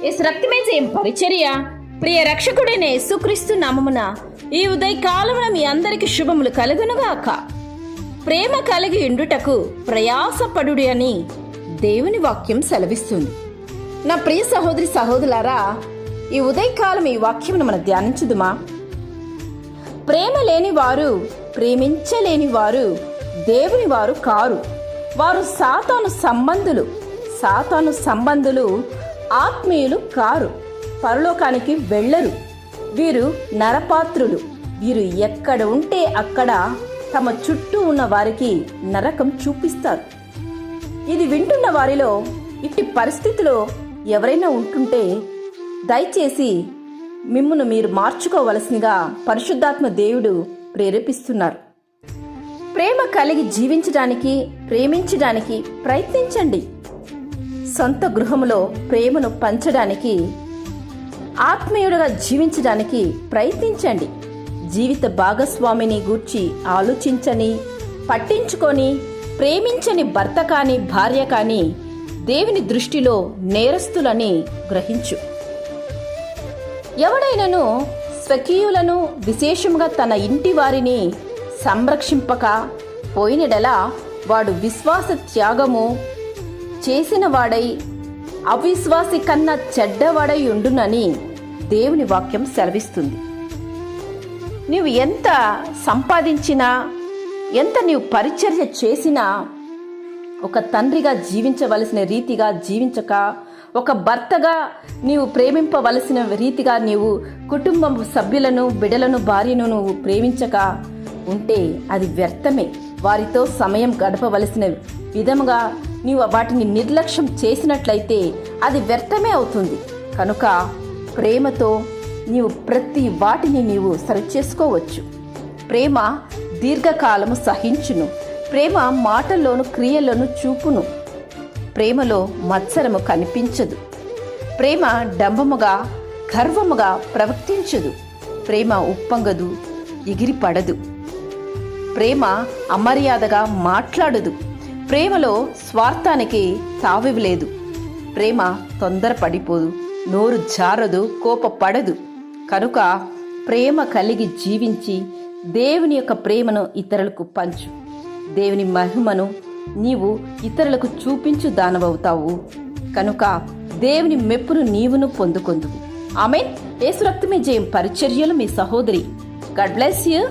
యేసు రక్తమే జయం పరిచర్య. ప్రియ రక్షకుడైన యేసుక్రీస్తు నామమున ఈ ఉదయకాలమున మీ అందరికి శుభములు కలుగునుగాక. ప్రేమ కలిగి ఉండుటకు ప్రయాసపడుడి అని దేవుని వాక్యం సెలవిస్తుంది. నా ప్రియ సహోదరి సహోదరులారా, ఈ ఉదయకాలం ఈ వాక్యమును మనం ధ్యానించుదుమా? ప్రేమ లేని వారు, ప్రేమించలేని వారు దేవుని వారు కారు. వారు సాతాను సంబంధులు, ఆత్మీయులు కారు. పరలోకానికి వెళ్ళరు. వీరు నరపాత్రులు. వీరు ఎక్కడ ఉంటే అక్కడ తమ చుట్టూ ఉన్న వారికి నరకం చూపిస్తారు. ఇది వింటున్న వారిలో ఇట్టి పరిస్థితిలో ఎవరైనా ఉంటుంటే దయచేసి మిమ్మును మీరు మార్చుకోవలసిందిగా పరిశుద్ధాత్మ దేవుడు ప్రేరేపిస్తున్నారు. ప్రేమ కలిగి జీవించడానికి, ప్రేమించడానికి ప్రయత్నించండి. సొంత గృహములో ప్రేమను పంచడానికి, ఆత్మీయుడిగా జీవించడానికి ప్రయత్నించండి. జీవిత భాగస్వామిని గూర్చి ఆలోచించని, పట్టించుకొని ప్రేమించని భర్త కానీ భార్య కానీ దేవుని దృష్టిలో నేరస్తులని గ్రహించు. ఎవడైనను స్వకీయులను, విశేషంగా తన ఇంటి వారిని సంరక్షింపక పోయినడలా వాడు విశ్వాస త్యాగము చేసిన వాడై అవిశ్వాసి కన్నా చెడ్డవాడై ఉండునని దేవుని వాక్యం సెలవిస్తుంది. నీవు ఎంత సంపాదించినా, ఎంత నీవు పరిచర్య చేసినా, ఒక తండ్రిగా జీవించవలసిన రీతిగా జీవించక, ఒక భర్తగా నీవు ప్రేమింపవలసిన రీతిగా నీవు కుటుంబం సభ్యులను, బిడ్డలను, భార్యను నువ్వు ప్రేమించక ఉంటే అది వ్యర్థమే. వారితో సమయం గడపవలసిన విధముగా నీవు వాటిని నిర్లక్ష్యం చేసినట్లయితే అది వ్యర్థమే అవుతుంది. కనుక ప్రేమతో నీవు ప్రతి వాటిని నీవు సరిచేసుకోవచ్చు. ప్రేమ దీర్ఘకాలము సహించును. ప్రేమ మాటల్లోను క్రియల్లోను చూపును. ప్రేమలో మత్సరము కనిపించదు. ప్రేమ డంబముగా, గర్వముగా ప్రవర్తించదు. ప్రేమ ఉప్పొంగదు, ఎగిరిపడదు. ప్రేమ అమర్యాదగా మాట్లాడదు. ప్రేమలో స్వార్థానికి తావివ్వలేదు. ప్రేమ తొందరపడిపోదు, నోరు జారదు, కోపపడదు. కనుక ప్రేమ కలిగి జీవించి దేవుని యొక్క ప్రేమను ఇతరులకు పంచు. దేవుని మహిమను నీవు ఇతరులకు చూపించు దానవవుతావు. కనుక దేవుని మెప్పును నీవును పొందుకొందువు. ఆమేన్. యేసు రక్తమే జయం పరిచర్యలు మీ సహోదరి. God bless you.